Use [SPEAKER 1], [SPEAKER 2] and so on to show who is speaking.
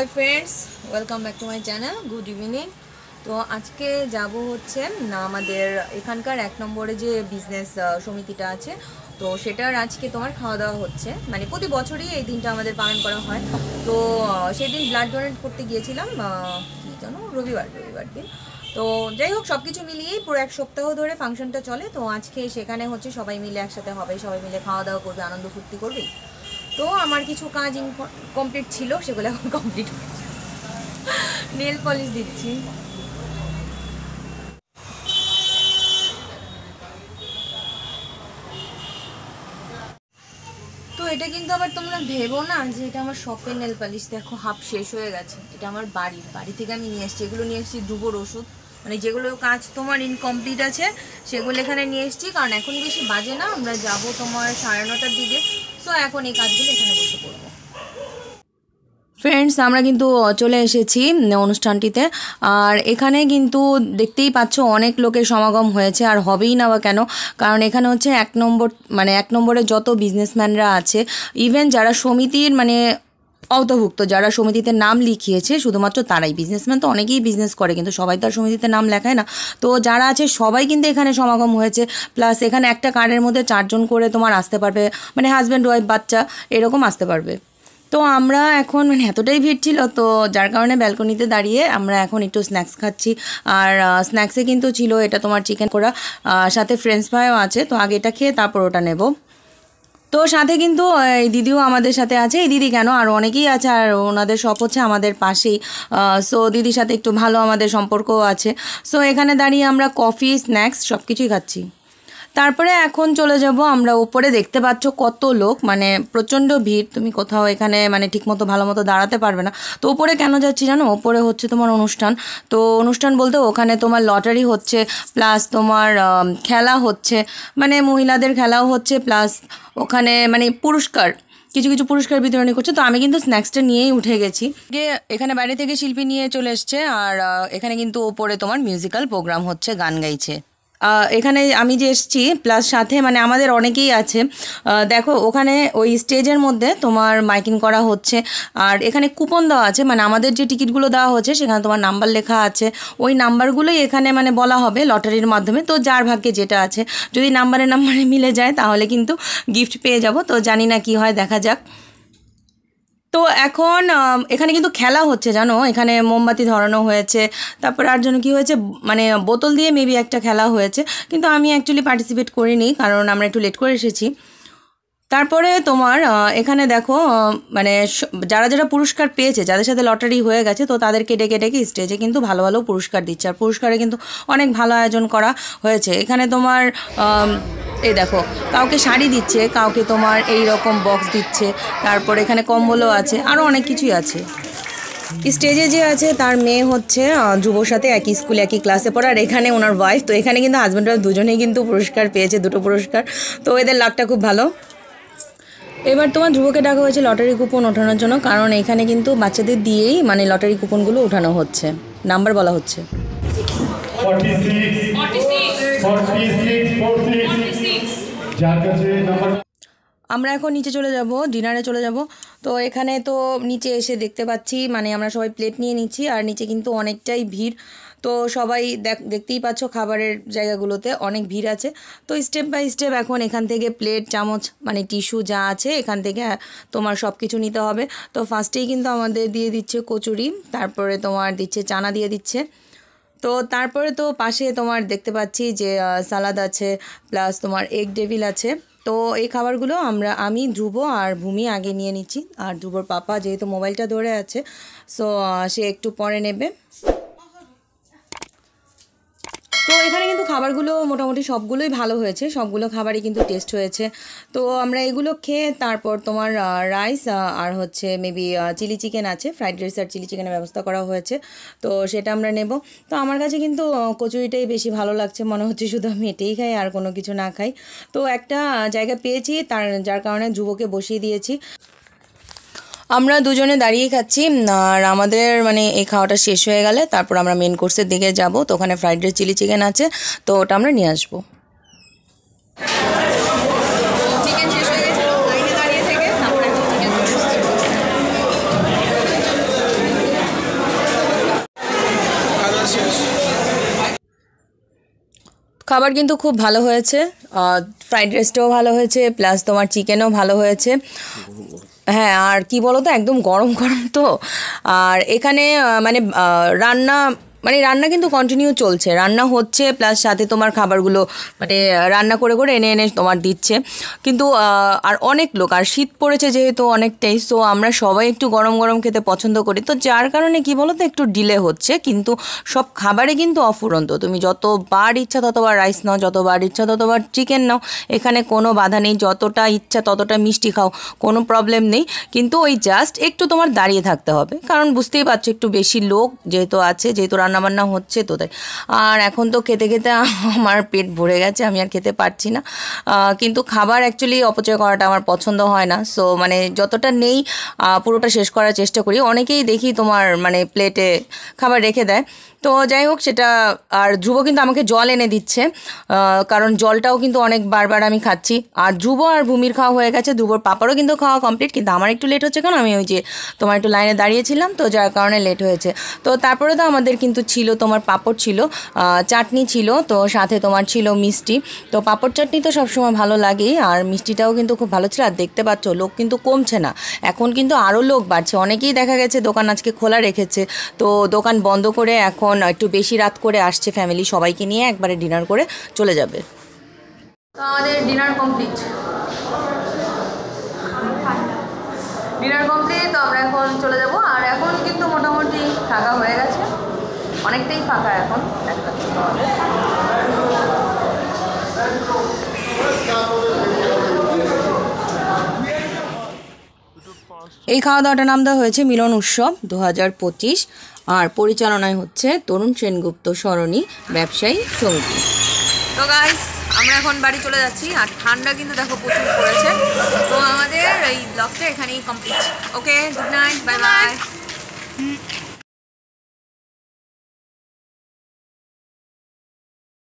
[SPEAKER 1] High friends welcome back to my channel good evening. तो आज के যাব হচ্ছে না আমাদের এখানকার এক নম্বরে যে বিজনেস সমিতিটা আছে তো সেটার আজকে তোমার খাওয়া দাওয়া হচ্ছে, মানে প্রতি বছরই এই দিনটা আমাদের পালন করা হয়। তো সেই দিন ব্লাড ডোনেট করতে গিয়েছিলাম কি জানো রবিবার দিন। তো যাই হোক সব কিছু মিলিয়েই পুরো এক সপ্তাহ ধরে ফাংশনটা চলে। তো আজকে সেখানে হচ্ছে সবাই মিলে একসাথে হবে, সবাই মিলে খাওয়া দাওয়া করবে, আনন্দ ফুর্তি করবে। তো আমার কিছু কাজ কমপ্লিট ছিল, সেগুলো এখন কমপ্লিট হয়েছে। নেল পলিশ দিচ্ছি। তো এটা কিন্তু আবার তোমরা ভেবো না যে এটা আমার শপের নেল পলিশ। দেখো হাফ শেষ হয়ে গেছে। এটা আমার বাড়ি থেকে আমি নিয়ে এসেছি। এগুলো নিয়ে এসেছি ধ্রুবর ওষুধ, মানে যেগুলো কাজ তোমার ইনকমপ্লিট আছে সেগুলো এখানে নিয়ে এসেছি, কারণ এখন বেশি বাজে না, আমরা যাব তোমার 9:30টার দিকে। সো এখন এই কাজগুলো এখানে বসে করবো। ফ্রেন্ডস আমরা কিন্তু চলে এসেছি অনুষ্ঠানটিতে, আর এখানে কিন্তু দেখতেই পাচ্ছ অনেক লোকের সমাগম হয়েছে, আর হবেই না বা কেন, কারণ এখানে হচ্ছে এক নম্বরে যত বিজনেসম্যানরা আছে, ইভেন যারা সমিতির মানে অন্তর্ভুক্ত, যারা সমিতিতে নাম লিখিয়েছে শুধুমাত্র তারাই। বিজনেসম্যান তো অনেকেই বিজনেস করে, কিন্তু সবাই তো আর সমিতিতে নাম লেখায় না। তো যারা আছে সবাই কিন্তু এখানে সমাগম হয়েছে। প্লাস এখানে একটা কার্ডের মধ্যে 4 জন করে তোমার আসতে পারবে, মানে হাজব্যান্ড ওয়াইফ বাচ্চা এরকম আসতে পারবে। তো আমরা এখন মানে এতটাই ভিড় ছিল, তো যার কারণে ব্যালকনিতে দাঁড়িয়ে আমরা এখন একটু স্ন্যাক্স খাচ্ছি। আর স্ন্যাক্সে কিন্তু ছিল এটা তোমার চিকেন করা, সাথে ফ্রেঞ্চ ফ্রাইও আছে। তো আগে এটা খেয়ে তারপর ওটা নেব। তো সাথে কিন্তু এই দিদিও আমাদের সাথে আছে। এই দিদি কেন, আরও অনেকেই আছে, আর ওনাদের শপ হচ্ছে আমাদের পাশেই। সো দিদির সাথে একটু ভালো আমাদের সম্পর্কও আছে। সো এখানে দাঁড়িয়ে আমরা কফি স্ন্যাক্স সব কিছুই খাচ্ছি। তারপরে এখন চলে যাব আমরা উপরে। দেখতে পাচ্ছ কত লোক, মানে প্রচণ্ড ভিড়, তুমি কোথাও এখানে মানে ঠিকমতো ভালো মতো দাঁড়াতে পারবে না। তো উপরে কেন যাচ্ছি জানো, উপরে হচ্ছে তোমার অনুষ্ঠান। তো অনুষ্ঠান বলতে ওখানে তোমার লটারি হচ্ছে, প্লাস তোমার খেলা হচ্ছে, মানে মহিলাদের খেলাও হচ্ছে, প্লাস ওখানে মানে কিছু পুরস্কার বিতরণী করছে। তো আমি কিন্তু স্ন্যাক্সটা নিয়েই উঠে গেছি। এখানে বাইরে থেকে শিল্পী নিয়ে চলে এসছে, আর এখানে কিন্তু ওপরে তোমার মিউজিক্যাল প্রোগ্রাম হচ্ছে, গান গাইছে। এখানে আমি যে এসেছি প্লাস সাথে মানে আমাদের অনেকেই আছে। দেখো ওখানে ওই স্টেজের মধ্যে তোমার মাইকিং করা হচ্ছে, আর এখানে কুপন দেওয়া আছে, মানে আমাদের যে টিকিটগুলো দেওয়া হচ্ছে সেখানে তোমার নাম্বার লেখা আছে। ওই নাম্বারগুলোই এখানে মানে বলা হবে লটারির মাধ্যমে। তো যার ভাগ্যে যেটা আছে, যদি নাম্বারে মিলে যায় তাহলে কিন্তু গিফট পেয়ে যাব। তো জানি না কি হয়, দেখা যাক। তো এখন এখানে কিন্তু খেলা হচ্ছে জানো, এখানে মোমবাতি ধরানো হয়েছে, তারপর আর জন্য কী হয়েছে মানে বোতল দিয়ে মেবি একটা খেলা হয়েছে, কিন্তু আমি অ্যাকচুয়ালি পার্টিসিপেট করিনি, কারণ আমরা একটু লেট করে এসেছি। তারপরে তোমার এখানে দেখো মানে যারা পুরস্কার পেয়েছে, যাদের সাথে লটারি হয়ে গেছে, তো তাদেরকে ডেকে স্টেজে কিন্তু ভালো ভালো পুরস্কার দিচ্ছে। আর পুরস্কারে কিন্তু অনেক ভালো আয়োজন করা হয়েছে। এখানে তোমার এই দেখো কাউকে শাড়ি দিচ্ছে, কাউকে তোমার এই রকম বক্স দিচ্ছে, তারপর এখানে কম্বলও আছে, আরও অনেক কিছুই আছে। স্টেজে যে আছে তার মেয়ে হচ্ছে ধ্রুবর সাথে একই স্কুলে একই ক্লাসে পড়ে, আর এখানে ওনার ওয়াইফ। তো এখানে কিন্তু হাজব্যান্ড ওয়াইফ দুজনেই কিন্তু পুরস্কার পেয়েছে, 2টো পুরস্কার। তো এদের লাকটা খুব ভালো। এবার তোমার ধ্রুবকে ডাকা হয়েছে লটারি কুপন ওঠানোর জন্য, কারণ এখানে কিন্তু বাচ্চাদের দিয়েই মানে লটারি কুপনগুলো ওঠানো হচ্ছে, নাম্বার বলা হচ্ছে। আমরা এখন নিচে চলে যাব, ডিনারে চলে যাব। তো এখানে তো নিচে এসে দেখতে পাচ্ছি মানে আমরা সবাই প্লেট নিয়ে নিচ্ছি, আর নিচে কিন্তু অনেকটাই ভিড়। তো সবাই দেখতেই পাচ্ছ খাবারের জায়গাগুলোতে অনেক ভিড় আছে। তো স্টেপ বাই স্টেপ এখন এখান থেকে প্লেট চামচ মানে টিস্যু যা আছে এখান থেকে তোমার সব কিছু নিতে হবে। তো ফার্স্টেই কিন্তু আমাদের দিয়ে দিচ্ছে কচুরি, তারপরে তোমার দিচ্ছে চানা দিয়ে দিচ্ছে। তো তারপরে তো পাশে তোমার দেখতে পাচ্ছি যে সালাদ আছে, প্লাস তোমার এগ ডেভিল আছে। তো এই খাবারগুলো আমি ধ্রুব আর ভূমি আগে নিয়ে নিচ্ছি, আর ধ্রুবর পাপা যেহেতু মোবাইলটা ধরে আছে সো সে একটু পরে নেবে। তো এখানে কিন্তু খাবারগুলো মোটামুটি সবগুলোই ভালো হয়েছে, সবগুলো খাবারই কিন্তু টেস্ট হয়েছে। তো আমরা এগুলো খেয়ে তারপর তোমার রাইস আর হচ্ছে মেবি চিলি চিকেন আছে, ফ্রাইড রাইস আর চিলি চিকেনের ব্যবস্থা করা হয়েছে, তো সেটা আমরা নেব। তো আমার কাছে কিন্তু কচুরিটাই বেশি ভালো লাগছে, মনে হচ্ছে শুধু আমি এটাই খাই আর কোনো কিছু না খাই। তো একটা জায়গা পেয়েছি যার কারণে ধ্রুবকে বসিয়ে দিয়েছি। আমরা দুজনে দাঁড়িয়ে খাচ্ছি, আর আমাদের মানে এই খাওয়াটা শেষ হয়ে গেলে তারপর আমরা মেন কোর্সের দিকে যাব। তো ওখানে ফ্রাইড রাইস চিলি চিকেন আছে, তো ওটা আমরা নিয়ে আসবো। খাবার কিন্তু খুব ভালো হয়েছে, ফ্রাইড রাইসটাও ভালো হয়েছে, প্লাস তোমার চিকেনও ভালো হয়েছে। হ্যাঁ, আর কি বলো তো, একদম গরম গরম তো। আর এখানে রান্না কিন্তু কন্টিনিউ চলছে, রান্না হচ্ছে, প্লাস সাথে তোমার খাবারগুলো রান্না করে করে এনে এনে তোমার দিচ্ছে। কিন্তু আর অনেক লোক, আর শীত পড়েছে যেহেতু অনেকটাই, সো আমরা সবাই একটু গরম গরম খেতে পছন্দ করি, তো যার কারণে কি বলো তো একটু ডিলে হচ্ছে। কিন্তু সব খাবারে কিন্তু অফুরন্ত, তুমি যতবার ইচ্ছা ততবার রাইস নাও, যতবার ইচ্ছা ততবার চিকেন নাও, এখানে কোনো বাধা নেই, যতটা ইচ্ছা ততটা মিষ্টি খাও, কোনো প্রবলেম নেই। কিন্তু ওই জাস্ট একটু তোমার দাঁড়িয়ে থাকতে হবে, কারণ বুঝতেই পারছো একটু বেশি লোক যেহেতু আছে, যেহেতু রান্নাবান্না হচ্ছে তো তাই। আর এখন তো খেতে খেতে আমার পেট ভরে গেছে, আমি আর খেতে পারছি না। কিন্তু খাবার অ্যাকচুয়ালি অপচয় করাটা আমার পছন্দ হয় না, সো যতটা নেই পুরোটা শেষ করার চেষ্টা করি। অনেকেই দেখি তোমার প্লেটে খাবার রেখে দেয়, তো যাই হোক সেটা। আর ধ্রুব কিন্তু আমাকে জল এনে দিচ্ছে, কারণ জলটাও কিন্তু অনেক বারবার আমি খাচ্ছি। আর ধ্রুব আর ভূমির খাওয়া হয়ে গেছে, ধ্রুবর পাপারও কিন্তু খাওয়া কমপ্লিট, কিন্তু আমার একটু লেট হচ্ছে, কারণ আমি ওই যে তোমার একটু লাইনে দাঁড়িয়েছিলাম, তো যার কারণে লেট হয়েছে। তো তারপরে তো আমাদের কিন্তু ছিল তোমার পাঁপড় ছিল, চাটনি ছিল, তো সাথে তোমার ছিল মিষ্টি। তো পাঁপড় চাটনি তো সবসময় ভালো লাগেই, আর মিষ্টিটাও কিন্তু খুব ভালো ছিল। আর দেখতে পাচ্ছ লোক কিন্তু কমছে না, এখন কিন্তু আরও লোক বাড়ছে। অনেকেই দেখা গেছে দোকান আজকে খোলা রেখেছে, তো দোকান বন্ধ করে এখন একটু বেশি রাত করে আসছে ফ্যামিলি, সবাইকে নিয়ে একবারে ডিনার করে চলে যাবে। তো আমাদের ডিনার কমপ্লিট, তো আমরা এখন চলে যাব। আর এখন কিন্তু মোটামুটি ফাঁকা হয়ে গেছে, অনেকটাই ফাঁকা এখন। এই খাওয়া দাওয়াটার নাম দেওয়া হয়েছে মিলন উৎসব 2025, আর পরিচালনায় হচ্ছে তরুণ সেনগুপ্ত সরণি ব্যবসায়ী সমিতি। তো গাইস, আমরা এখন বাড়ি চলে যাচ্ছি, আর ঠান্ডা কিন্তু দেখো প্রচুর পড়েছে। তো আমাদের এই ব্লগটা এখানেই কমপ্লিট। ওকে, গুড নাইট, বাই বাই।